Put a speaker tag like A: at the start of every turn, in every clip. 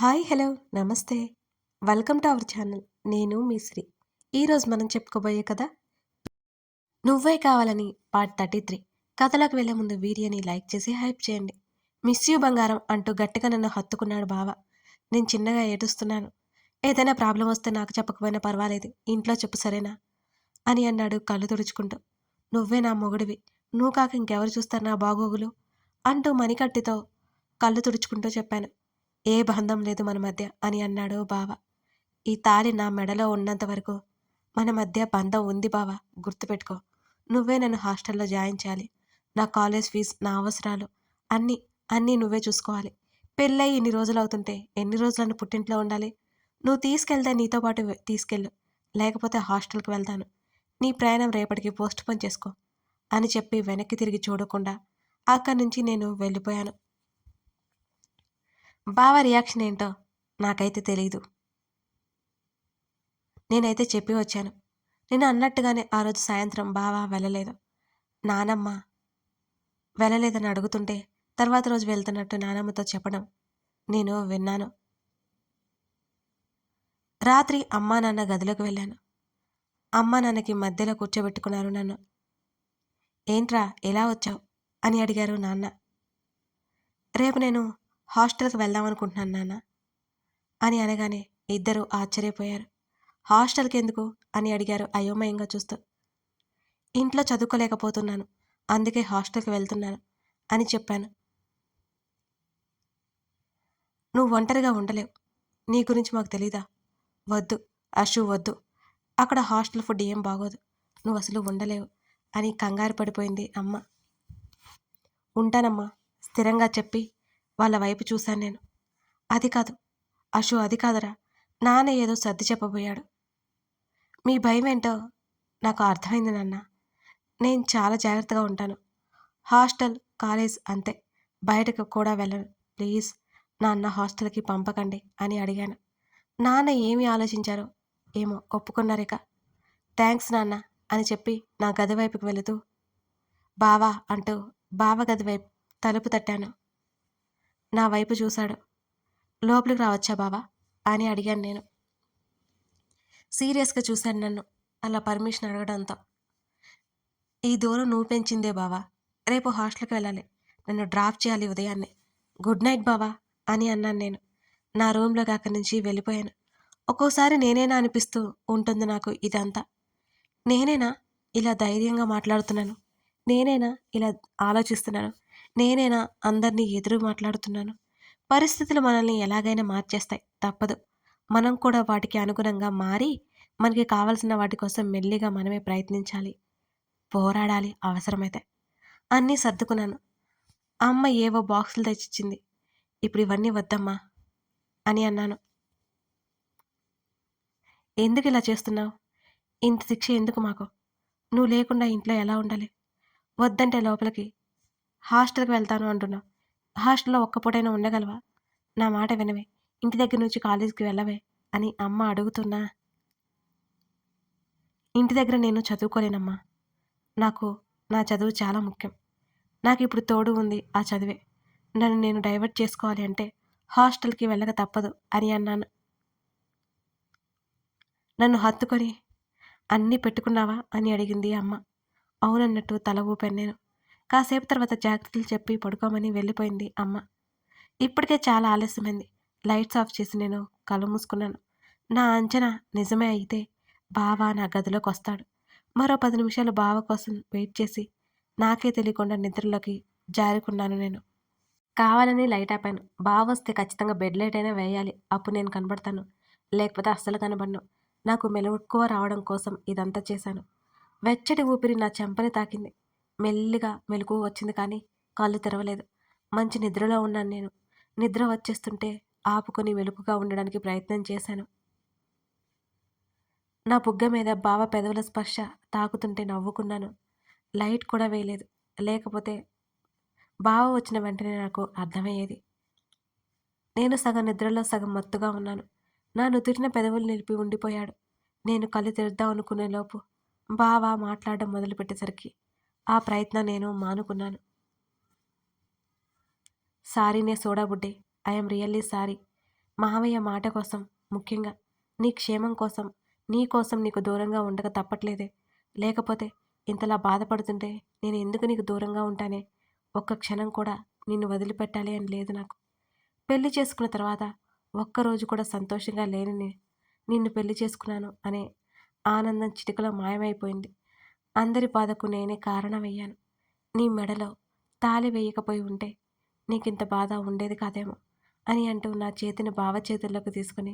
A: Hi hello నమస్తే welcome to our channel. నేను మీ శ్రీ. ఈరోజు మనం చెప్పుకోబోయే కథ నువ్వే కావాలని పార్ట్ 33. కథలోకి వెళ్లే ముందు వీడియోని లైక్ చేసి హైప్ చేయండి. మిస్ యూ బంగారం అంటూ గట్టిగా నన్ను హత్తుకున్నాడు బావ. నేను చిన్నగా ఏడుస్తున్నాను. ఏదైనా ప్రాబ్లం వస్తే నాకు చెప్పకపోయినా పర్వాలేదు, ఇంట్లో చెప్పు సరేనా అని అన్నాడు కళ్ళు తుడుచుకుంటూ. నువ్వే నా మొగుడివి, నువ్వు కాక ఇంకెవరు చూస్తారు నా బాగోగులు అంటూ మణికట్టుతో కళ్ళు తుడుచుకుంటూ చెప్పాను. ఏ బంధం లేదు మన మధ్య అని అన్నాడు బావ. ఈ తాళి నా మెడలో ఉన్నంత వరకు మన మధ్య బంధం ఉంది బావ, గుర్తుపెట్టుకో. నువ్వే నన్ను హాస్టల్లో జాయిన్ చేయాలి. నా కాలేజ్ ఫీజు, నా అవసరాలు అన్నీ అన్నీ నువ్వే చూసుకోవాలి. పెళ్ళయి ఇన్ని రోజులు అవుతుంటే ఎన్ని రోజులను పుట్టింట్లో ఉండాలి? నువ్వు తీసుకెళ్తే నీతో పాటు తీసుకెళ్ళు, లేకపోతే హాస్టల్కి వెళ్తాను. నీ ప్రయాణం రేపటికి పోస్ట్ పోన్ చేసుకో అని చెప్పి వెనక్కి తిరిగి చూడకుండా అక్కడి నుంచి నేను వెళ్ళిపోయాను. బావ రియాక్షన్ ఏంటో నాకైతే తెలీదు. నేనైతే చెప్పి వచ్చాను. నేను అన్నట్టుగానే ఆ రోజు సాయంత్రం బావ వెళ్ళలేదు. నానమ్మ వెళ్ళలేదని అడుగుతుంటే తర్వాత రోజు వెళ్తున్నట్టు నానమ్మతో చెప్పడం నేను విన్నాను. రాత్రి అమ్మా నాన్న గదిలోకి వెళ్ళాను. అమ్మా నాన్నకి మధ్యలో కూర్చోబెట్టుకున్నారు నన్ను. ఏంట్రా ఎలా వచ్చావు అని అడిగారు నాన్న. రేపు నేను హాస్టల్కి వెళ్దామనుకుంటున్నాను నాన్న అని అనగానే ఇద్దరూ ఆశ్చర్యపోయారు. హాస్టల్కి ఎందుకు అని అడిగారు అయోమయంగా చూస్తూ. ఇంట్లో చదువుకోలేకపోతున్నాను, అందుకే హాస్టల్కి వెళ్తున్నాను అని చెప్పాను. నువ్వు ఒంటరిగా ఉండలేవు, నీ గురించి మాకు తెలీదా? వద్దు అషు వద్దు, అక్కడ హాస్టల్ ఫుడ్ ఏం బాగోదు, నువ్వు అసలు ఉండలేవు అని కంగారు పడిపోయింది అమ్మ. ఉంటానమ్మా స్థిరంగా చెప్పి వాళ్ళ వైపు చూశాను నేను. అది కాదు అషు, అది కాదురా, నాన్న ఏదో సర్ది చెప్పబోయాడు. మీ భయం ఏంటో నాకు అర్థమైంది నాన్న. నేను చాలా జాగ్రత్తగా ఉంటాను. హాస్టల్, కాలేజ్ అంతే, బయటకు కూడా వెళ్ళను. ప్లీజ్ నాన్న హాస్టల్కి పంపకండి అని అడిగాను. నాన్న ఏమి ఆలోచించారో ఏమో ఒప్పుకున్నారిక. థ్యాంక్స్ నాన్న అని చెప్పి నా గది వైపుకి వెళుతూ బావా అంటూ బావ గది వైపు తలుపు తట్టాను. నా వైపు చూశాడు. లోపలికి రావచ్చా బావా అని అడిగాను నేను. సీరియస్గా చూశాను నన్ను అలా పర్మిషన్ అడగడంతో. ఈ దూరం నువ్వు పెంచిందే బావా, రేపు హాస్టల్కి వెళ్ళాలి, నన్ను డ్రాప్ చేయాలి ఉదయాన్నే. గుడ్ నైట్ బావా అని అన్నాను నేను. నా రూమ్లోకి అక్కడి నుంచి వెళ్ళిపోయాను. ఒక్కోసారి నేనేనా అనిపిస్తూ ఉంటుంది నాకు ఇదంతా. నేనేనా ఇలా ధైర్యంగా మాట్లాడుతున్నాను? నేనేనా ఇలా ఆలోచిస్తున్నాను? నేనేనా అందరినీ ఎదురు మాట్లాడుతున్నాను? పరిస్థితులు మనల్ని ఎలాగైనా మార్చేస్తాయి, తప్పదు. మనం కూడా వాటికి అనుగుణంగా మారి మనకి కావాల్సిన వాటి కోసం మెల్లిగా మనమే ప్రయత్నించాలి, పోరాడాలి అవసరమైతే. అన్నీ సర్దుకున్నాను. అమ్మ ఏవో బాక్సులు తెచ్చిచ్చింది. ఇప్పుడు ఇవన్నీ వద్దమ్మా అని అన్నాను. ఎందుకు ఇలా చేస్తున్నావు? ఇంత శిక్ష ఎందుకు మాకు? నువ్వు లేకుండా ఇంట్లో ఎలా ఉండాలి? వద్దంటే లోపలికి హాస్టల్కి వెళ్తాను అంటున్నావు. హాస్టల్లో ఒక్క పూటైనా ఉండగలవా? నా మాట వినవే, ఇంటి దగ్గర నుంచి కాలేజీకి వెళ్ళవే అని అమ్మ అడుగుతున్నా. ఇంటి దగ్గర నేను చదువుకోలేనమ్మా. నాకు నా చదువు చాలా ముఖ్యం. నాకు ఇప్పుడు తోడు ఉంది ఆ చదివే. నన్ను నేను డైవర్ట్ చేసుకోవాలి అంటే హాస్టల్కి వెళ్ళక తప్పదు అని అన్నాను. నన్ను హత్తుకొని అన్నీ పెట్టుకున్నావా అని అడిగింది అమ్మ. అవునన్నట్టు తల ఊపాను నేను. కాసేపు తర్వాత జాగ్రత్తలు చెప్పి పడుకోమని వెళ్ళిపోయింది అమ్మ. ఇప్పటికే చాలా ఆలస్యమైంది. లైట్స్ ఆఫ్ చేసి నేను కళ్ళు మూసుకున్నాను. నా అంచనా నిజమే అయితే బావ నా గదిలోకి వస్తాడు. మరో 10 నిమిషాలు బావ కోసం వెయిట్ చేసి నాకే తెలియకుండా నిద్రలోకి జారుకున్నాను నేను. కావాలని లైట్ ఆపాను. బావ వస్తే ఖచ్చితంగా బెడ్ లైట్ అయినా వేయాలి, అప్పుడు నేను కనబడతాను, లేకపోతే అస్సలు కనబడను. నాకు మెలకువ రావడం కోసం ఇదంతా చేశాను. వెచ్చటి ఊపిరి నా చెంపని తాకింది. మెల్లిగా మెలకువ వచ్చింది కానీ కళ్ళు తెరవలేదు. మంచి నిద్రలో ఉన్నాను నేను. నిద్ర వచ్చేస్తుంటే ఆపుకొని మెలకుగా ఉండడానికి ప్రయత్నం చేశాను. నా బుగ్గ మీద బావ పెదవుల స్పర్శ తాకుతుంటే నవ్వుకున్నాను. లైట్ కూడా వేయలేదు, లేకపోతే బావ వచ్చిన వెంటనే నాకు అర్థమయ్యేది. నేను సగం నిద్రలో సగం మత్తుగా ఉన్నాను. నా నుదుటిన పెదవులు నిలిపి ఉండిపోయాడు. నేను కళ్ళు తెరుద్దాం అనుకునే లోపు బావ మాట్లాడడం మొదలుపెట్టేసరికి ఆ ప్రయత్నం నేను మానుకున్నాను. సారీనే సోడా బుడ్డే, ఐఎమ్ రియల్లీ సారీ. మావయ్య మాట కోసం, ముఖ్యంగా నీ క్షేమం కోసం, నీ కోసం నీకు దూరంగా ఉండక తప్పట్లేదే. లేకపోతే ఇంతలా బాధపడుతుంటే నేను ఎందుకు నీకు దూరంగా ఉంటానే. ఒక్క క్షణం కూడా నిన్ను వదిలిపెట్టాలి అని లేదు నాకు. పెళ్లి చేసుకున్న తర్వాత ఒక్కరోజు కూడా సంతోషంగా లేని నిన్ను పెళ్లి చేసుకున్నాను అనే ఆనందం చిటికలో మాయమైపోయింది. అందరి బాధకు నేనే కారణమయ్యాను. నీ మెడలో తాళి వేయకపోయి ఉంటే నీకింత బాధ ఉండేది కాదేమో అని అంటూ నా చేతిని బావ చేతుల్లోకి తీసుకుని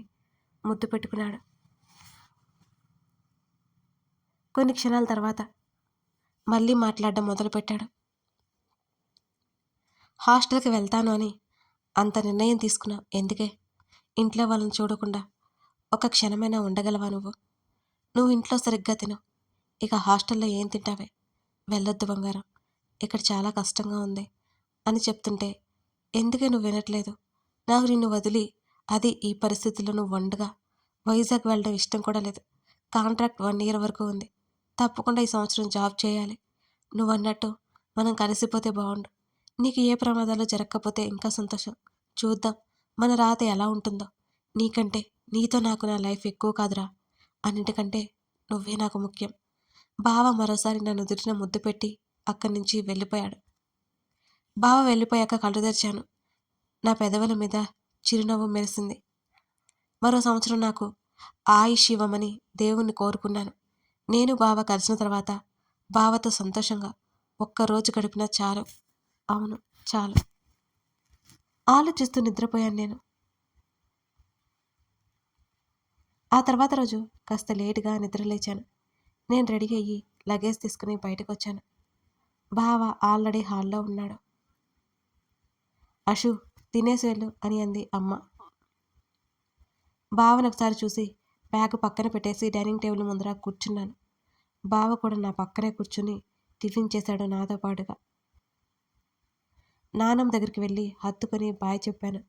A: ముద్దు పెట్టుకున్నాడు. కొన్ని క్షణాల తర్వాత మళ్ళీ మాట్లాడడం మొదలుపెట్టాడు. హాస్టల్కి వెళ్తాను అని అంత నిర్ణయం తీసుకున్నావు ఎందుకే? ఇంట్లో వాళ్ళని చూడకుండా ఒక క్షణమైనా ఉండగలవా నువ్వు? నువ్వు ఇంట్లో సరిగ్గా తిను, ఇక హాస్టల్లో ఏం తింటావే? వెళ్ళొద్దు బంగారం, ఇక్కడ చాలా కష్టంగా ఉంది అని చెప్తుంటే ఎందుకే నువ్వు వినట్లేదు? నాకు నిన్ను వదిలి అది ఈ పరిస్థితుల్లో నువ్వు ఒంటరిగా వైజాగ్ వెళ్ళడం ఇష్టం కూడా లేదు. కాంట్రాక్ట్ 1 ఇయర్ వరకు ఉంది. తప్పకుండా ఈ సంవత్సరం జాబ్ చేయాలి. నువ్వన్నట్టు మనం కలిసిపోతే బాగుండు. నీకు ఏ ప్రమాదాలు జరగకపోతే ఇంకా సంతోషం. చూద్దాం మన రాత ఎలా ఉంటుందో. నీకంటే నీతో నాకు నా లైఫ్ ఎక్కువ కాదురా. అన్నిటికంటే నువ్వే నాకు ముఖ్యం. బావ మరోసారి నా నుదుటిన ముద్దు పెట్టి అక్కడి నుంచి వెళ్ళిపోయాడు. బావ వెళ్ళిపోయాక కళ్ళు తెరిచాను. నా పెదవుల మీద చిరునవ్వు మెరిసింది. మరో సంవత్సరం నాకు ఆయుష్ ఇవ్వమని దేవుణ్ణి కోరుకున్నాను. నేను బావ కలిసిన తర్వాత బావతో సంతోషంగా ఒక్కరోజు గడిపినా చాలు. అవును, చాలు. ఆలోచిస్తూ నిద్రపోయాను నేను. ఆ తర్వాత రోజు కాస్త లేటుగా నిద్రలేచాను. నేను రెడీ అయ్యి లగేజ్ తీసుకుని బయటకు వచ్చాను. బావ ఆల్రెడీ హాల్లో ఉన్నాడు. అషు, తినేసి వెళ్ళు అని అంది అమ్మ. బావను ఒకసారి చూసి బ్యాగ్ పక్కన పెట్టేసి డైనింగ్ టేబుల్ ముందర కూర్చున్నాను. బావ కూడా నా పక్కనే కూర్చుని టిఫిన్ చేశాడు నాతో పాటుగా. నానమ్మ దగ్గరికి వెళ్ళి హత్తుకొని బాయ్ చెప్పాను.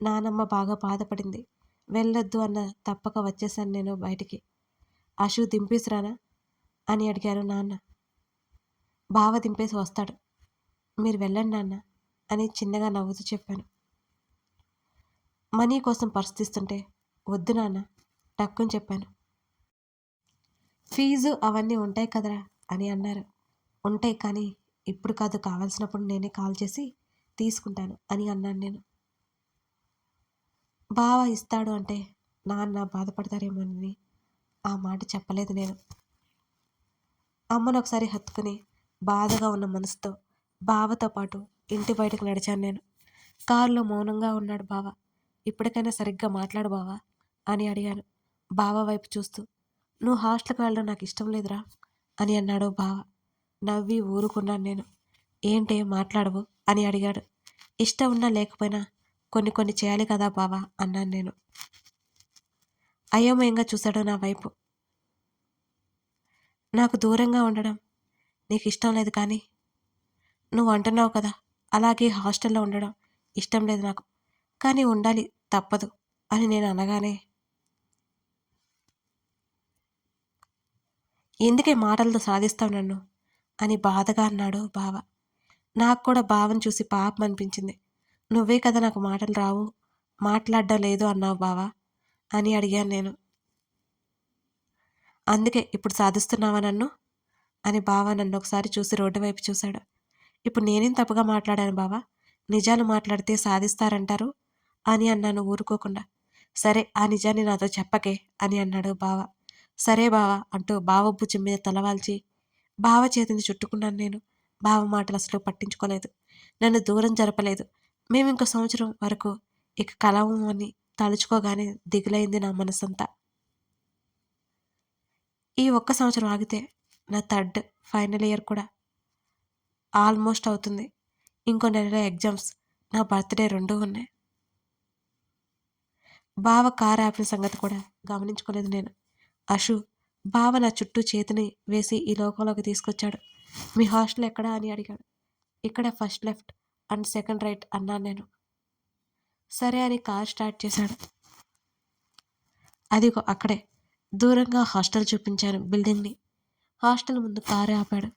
A: నానమ్మ బాగా బాధపడింది. వెళ్ళొద్దు అన్న తప్పక వచ్చేసాను నేను బయటికి. అషు దింపేసిరానా అని అడిగారు నాన్న. బావ దింపేసి వస్తాడు, మీరు వెళ్ళండి నాన్న అని చిన్నగా నవ్వుతూ చెప్పాను. మనీ కోసం పరిస్థిస్తుంటే వద్దు నాన్న టక్కుని చెప్పాను. ఫీజు అవన్నీ ఉంటాయి కదరా అని అన్నారు. ఉంటాయి, కానీ ఇప్పుడు కాదు, కావాల్సినప్పుడు నేనే కాల్ చేసి తీసుకుంటాను అని అన్నాను నేను. బావ ఇస్తాడు అంటే నాన్న బాధపడతారేమోనని ఆ మాట చెప్పలేదు నేను. అమ్మను ఒకసారి హత్తుకుని బాధగా ఉన్న మనసుతో బావతో పాటు ఇంటి బయటకు నడిచాను నేను. కారులో మౌనంగా ఉన్నాడు బావ. ఇప్పటికైనా సరిగ్గా మాట్లాడు బావా అని అడిగాను బావ వైపు చూస్తూ. నువ్వు హాస్టల్కి వెళ్ళడం నాకు ఇష్టం లేదురా అని అన్నాడు బావ. నవ్వి ఊరుకున్నాను నేను. ఏంటే మాట్లాడవు అని అడిగాడు. ఇష్టం ఉన్నా లేకపోయినా కొన్ని కొన్ని చేయాలి కదా బావా అన్నాను నేను. అయోమయంగా చూశాడు నా వైపు. నాకు దూరంగా ఉండడం నీకు ఇష్టం లేదు, కానీ నువ్వు అంటున్నావు కదా, అలాగే హాస్టల్లో ఉండడం ఇష్టం లేదు నాకు, కానీ ఉండాలి తప్పదు అని నేను అనగానే ఎందుకే మాటలతో సాధిస్తావు నన్ను అని బాధగా అన్నాడు బావ. నాకు కూడా బావని చూసి పాపం అనిపించింది. నువ్వే కదా నాకు మాటలు రావు, మాట్లాడడం లేదు అన్నావు బావా అని అడిగాను నేను. అందుకే ఇప్పుడు సాధిస్తున్నావా నన్ను అని బావ నన్ను ఒకసారి చూసి రోడ్డు వైపు చూశాడు. ఇప్పుడు నేనేం తప్పుగా మాట్లాడాను బావా? నిజాలు మాట్లాడితే సాధిస్తారంటారు అని అన్నాను ఊరుకోకుండా. సరే, ఆ నిజాన్ని నాతో చెప్పకే అని అన్నాడు బావ. సరే బావ అంటూ బావ భుజం మీద తలవాల్చి బావ చేతిని చుట్టుకున్నాను నేను. బావ మాటలు అసలు పట్టించుకోలేదు, నన్ను దూరం జరపలేదు. మేము ఇంకో సంవత్సరం వరకు ఇక కలవు అని తలుచుకోగానే దిగులైంది నా మనసంతా. ఈ ఒక్క సంవత్సరం ఆగితే నా థర్డ్ ఫైనల్ ఇయర్ కూడా ఆల్మోస్ట్ అవుతుంది. ఇంకో నెలలో ఎగ్జామ్స్, నా బర్త్డే 2 ఉన్నాయి. బావ కారు ఆపిన సంగతి కూడా గమనించుకోలేదు నేను. అషు, బావ నా చుట్టూ చేతిని వేసి ఈ లోకంలోకి తీసుకొచ్చాడు. మీ హాస్టల్ ఎక్కడా అని అడిగాడు. ఇక్కడే, first left and second right అన్నాను నేను. సరే అని కార్ స్టార్ట్ చేశాడు. అదిగో అక్కడే దూరంగా హాస్టల్ చూపించాను బిల్డింగ్ని. హాస్టల్ ముందు కారు ఆపాడు.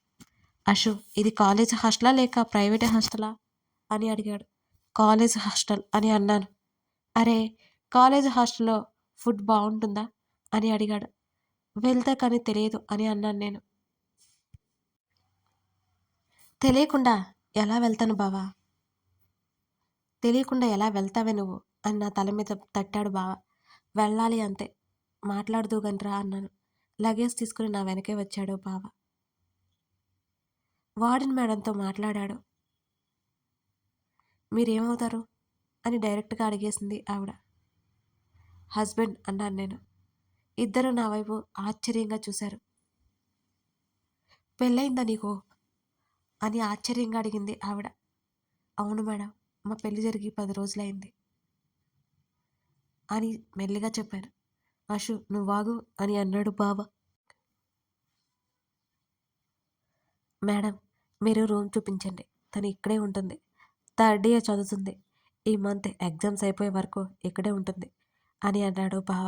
A: అషు, ఇది కాలేజ్ హాస్టలా లేక ప్రైవేట్ హాస్టలా అని అడిగాడు. కాలేజ్ హాస్టల్ అని అన్నాను. అరే, కాలేజ్ హాస్టల్‌లో ఫుడ్ బావుంటుందా అని అడిగాడు. వెళ్తే కానీ తెలియదు అని అన్నాను నేను. తెలియకుండా ఎలా వెళ్తాను బావా? తెలియకుండా ఎలా వెళ్తావే నువ్వు అని నా తల మీద తట్టాడు బావ. వెళ్ళాలి అంతే. మాట్లాడుదువుగానిరా అన్నాను. లగేజ్ తీసుకుని నా వెనకే వచ్చాడు బావ. వార్డెన్ మేడంతో మాట్లాడాడు. మీరేమవుతారు అని డైరెక్ట్‌గా అడిగేసింది ఆవిడ. హస్బెండ్ అన్నాను నేను. ఇద్దరూ నా వైపు ఆశ్చర్యంగా చూశారు. పెళ్ళయిందా నీకు అని ఆశ్చర్యంగా అడిగింది ఆవిడ. అవును మేడం, మా పెళ్లి జరిగి 10 రోజులైంది అని మెల్లిగా చెప్పాను. అషు నువ్వాగు అని అన్నాడు బావ. మేడం మీరు రూమ్ చూపించండి. తను ఇక్కడే ఉంటుంది. థర్డ్ ఇయర్ చదువుతుంది. ఈ మంత్ ఎగ్జామ్స్ అయిపోయే వరకు ఇక్కడే ఉంటుంది అని అన్నాడు బావ.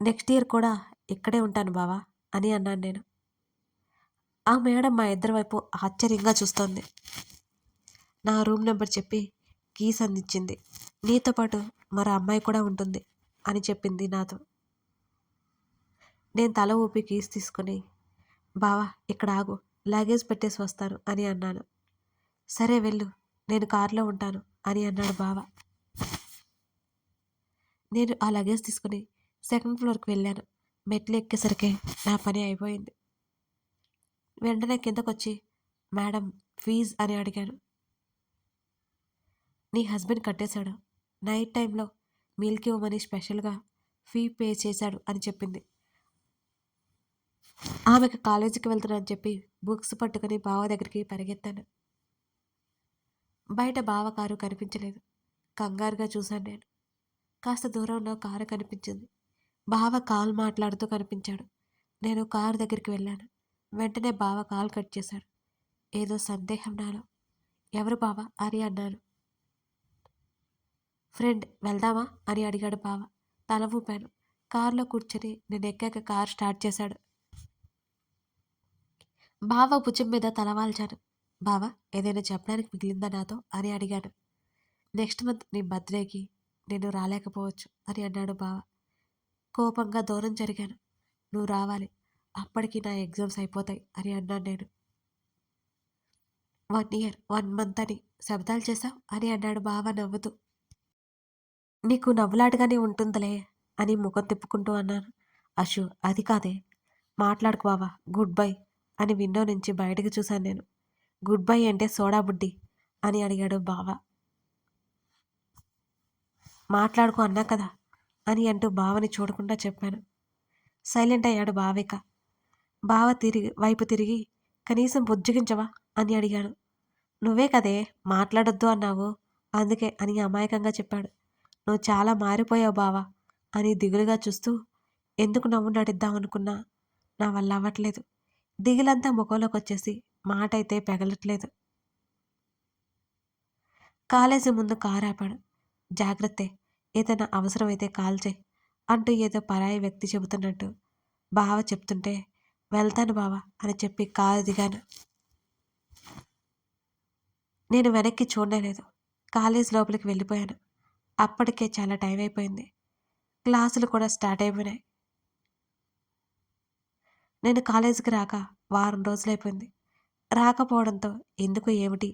A: నెక్స్ట్ ఇయర్ కూడా ఇక్కడే ఉంటాను బావా అని అన్నాను నేను. ఆ మేడం మా ఇద్దరి వైపు ఆశ్చర్యంగా చూస్తోంది. నా రూమ్ నెంబర్ చెప్పి కీస్ అందించింది. నీతో పాటు మరో అమ్మాయి కూడా ఉంటుంది అని చెప్పింది నాతో. నేను తల ఊపి కీస్ తీసుకుని బావా ఇక్కడ ఆగు, లగేజ్ పెట్టేసి వస్తాను అని అన్నాను. సరే వెళ్ళు, నేను కారులో ఉంటాను అని అన్నాడు బావ. నేను ఆ లగేజ్ తీసుకుని సెకండ్ ఫ్లోర్కి వెళ్ళాను. మెట్లు ఎక్కేసరికి నా పని అయిపోయింది. వెంటనే కిందకొచ్చి మేడం ఫీజ్ అని అడిగాను. నీ హస్బెండ్ కట్టేశాడు. నైట్ టైంలో మీల్కి ఇవ్వమని స్పెషల్గా ఫీ పే చేశాడు అని చెప్పింది. ఆమెకు కాలేజీకి వెళ్తున్నానని చెప్పి బుక్స్ పట్టుకుని బావ దగ్గరికి పరిగెత్తాను. బయట బావ కారు కనిపించలేదు. కంగారుగా చూశాను నేను. కాస్త దూరంలో కారు కనిపించింది. బావ కాల్ మాట్లాడుతూ కనిపించాడు. నేను కారు దగ్గరికి వెళ్ళాను. వెంటనే బావ కాల్ కట్ చేశాడు. ఏదో సందేహం నాలో. ఎవరు బావ అని అన్నాను. ఫ్రెండ్ వెళ్దామా అని అడిగాడు బావ. తల ఊపాను. కారులో కూర్చొని నేను ఎక్కాక కారు స్టార్ట్ చేశాడు. బావ భుజం మీద తలవాల్చాను. బావ ఏదైనా చెప్పడానికి మిగిలిందా నాతో అని అడిగాను. నెక్స్ట్ మంత్ నీ బర్త్డేకి నేను రాలేకపోవచ్చు అని అన్నాడు బావ. కోపంగా దూరం జరిగాను. నువ్వు రావాలి, అప్పటికి నా ఎగ్జామ్స్ అయిపోతాయి అని అన్నాను నేను. 1 ఇయర్ 1 మంత్ అని శబ్దాలు చేశావు అని అన్నాడు బావ నవ్వుతూ. నీకు నవ్వులాటగానే ఉంటుందిలే అని ముఖం తిప్పుకుంటూ అన్నాను. అషు అది కాదే, మాట్లాడుకు బావా, గుడ్ బై అని విండో నుంచి బయటకు చూశాను నేను. గుడ్ బై అంటే సోడా బుడ్డి అని అడిగాడు బావ. మాట్లాడుకో అన్నా కదా అని అంటూ బావని చూడకుండా చెప్పాను. సైలెంట్ అయ్యాడు బావిక. బావ వైపు తిరిగి కనీసం బుజ్జగించవా అని అడిగాను. నువ్వే కదే మాట్లాడొద్దు అన్నావు, అందుకే అని అమాయకంగా చెప్పాడు. నువ్వు చాలా మారిపోయావు బావా అని దిగులుగా చూస్తూ ఎందుకు నవ్వు నడిద్దామనుకున్నా నా వల్ల అవ్వట్లేదు. దిగులంతా ముఖంలోకి వచ్చేసి మాట అయితే పెగలట్లేదు. కాలేజీ ముందు కారు ఆపాడు. జాగ్రత్తే, ఏదైనా అవసరమైతే కాల్ చేయి అంటూ ఏదో పరాయి వ్యక్తి చెబుతున్నట్టు బావ చెప్తుంటే వెళ్తాను బావా అని చెప్పి కారు దిగాను. నేను వెనక్కి చూడలేదు. కాలేజ్ లోపలికి వెళ్ళిపోయాను. అప్పటికే చాలా టైం అయిపోయింది. క్లాసులు కూడా స్టార్ట్ అయిపోయినాయి. నేను కాలేజీకి రాక వారం రోజులైపోయింది. రాకపోవడంతో ఎందుకు ఏమిటి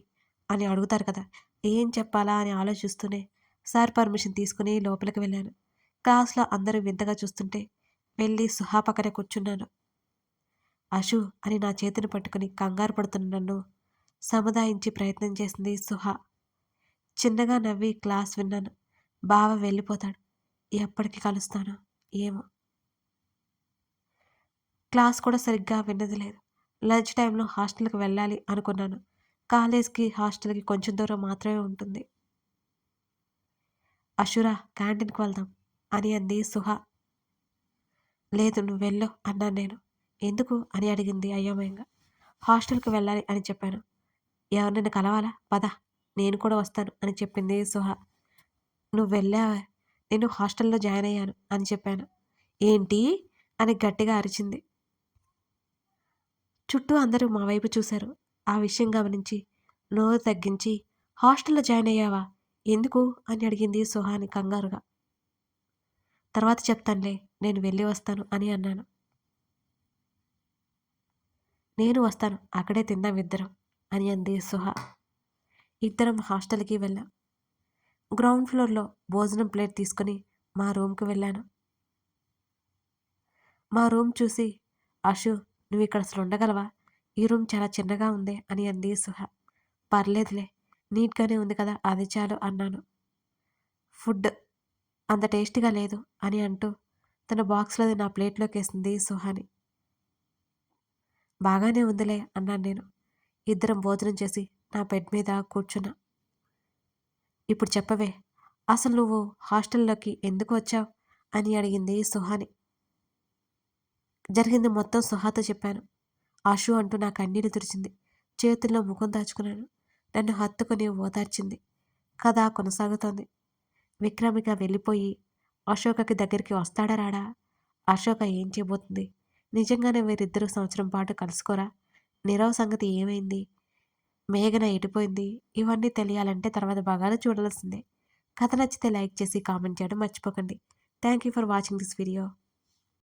A: అని అడుగుతారు కదా, ఏం చెప్పాలా అని ఆలోచిస్తూనే సార్ పర్మిషన్ తీసుకుని లోపలికి వెళ్ళాను. క్లాస్లో అందరూ వింతగా చూస్తుంటే వెళ్ళి సుహా పక్కనే కూర్చున్నాను. అషు అని నా చేతిని పట్టుకుని కంగారు పడుతున్న నన్ను సముదాయించి ప్రయత్నం చేసింది సుహా. చిన్నగా నవ్వి క్లాస్ విన్నాను. బావ వెళ్ళిపోతాడు, ఎప్పటికి కలుస్తానో ఏమో. క్లాస్ కూడా సరిగ్గా విన్నది లేదు. లంచ్ టైంలో హాస్టల్కి వెళ్ళాలి అనుకున్నాను. కాలేజ్కి హాస్టల్కి కొంచెం దూరం మాత్రమే ఉంటుంది. అషురా క్యాంటీన్కి వెళ్దాం అని అంది సుహా. లేదు నువ్వు వెళ్ళు అన్నాను నేను. ఎందుకు అని అడిగింది అయోమయంగా. హాస్టల్కి వెళ్ళాలి అని చెప్పాను. ఎవరినైనా కలవాలా, పద నేను కూడా వస్తాను అని చెప్పింది సుహా. నువ్వు వెళ్ళావా, నేను హాస్టల్లో జాయిన్ అయ్యాను అని చెప్పాను. ఏంటి అని గట్టిగా అరిచింది. చుట్టూ అందరూ మా వైపు చూశారు. ఆ విషయం గమనించి నోరు తగ్గించి హాస్టల్లో జాయిన్ అయ్యావా, ఎందుకు అని అడిగింది సుహాని కంగారుగా. తర్వాత చెప్తానులే, నేను వెళ్ళి వస్తాను అని అన్నాను. నేను వస్తాను, అక్కడే తిందాం ఇద్దరం అని అంది సుహ. ఇద్దరం హాస్టల్కి వెళ్ళాం. గ్రౌండ్ ఫ్లోర్లో భోజనం ప్లేట్ తీసుకుని మా రూమ్కి వెళ్ళాను. మా రూమ్ చూసి, అషు, నువ్వు ఇక్కడ అసలు ఉండగలవా? ఈ రూమ్ చాలా చిన్నగా ఉంది అని అంది సుహ. పర్లేదులే, నీట్గానే ఉంది కదా, అది చాలు అన్నాను. ఫుడ్ అంత టేస్టీగా లేదు అని అంటూ తన బాక్స్లోది నా ప్లేట్లోకి వేసింది సుహాని. బాగానే ఉందిలే అన్నాను నేను. ఇద్దరం భోజనం చేసి నా బెడ్ మీద కూర్చున్నా. ఇప్పుడు చెప్పవే, అసలు నువ్వు హాస్టల్లోకి ఎందుకు వచ్చావు అని అడిగింది సుహాని. జరిగింది మొత్తం సుహాతో చెప్పాను. ఆషు అంటూ నా కన్నీరు తుడిచింది. చేతుల్లో ముఖం దాచుకున్నాను. నన్ను హత్తుకుని ఓదార్చింది. కథ కొనసాగుతోంది. విక్రమిక వెళ్ళిపోయి అశోకకి దగ్గరికి వస్తాడా రాడా? అశోక ఏం చేయబోతుంది? నిజంగానే వీరిద్దరూ సంవత్సరం పాటు కలుసుకోరా? నీరవ్ సంగతి ఏమైంది? మేఘన ఎటుపోయింది? ఇవన్నీ తెలియాలంటే తర్వాత భాగాలు చూడాల్సిందే. కథ నచ్చితే లైక్ చేసి కామెంట్ చేయడం మర్చిపోకండి. Thank you for watching this video.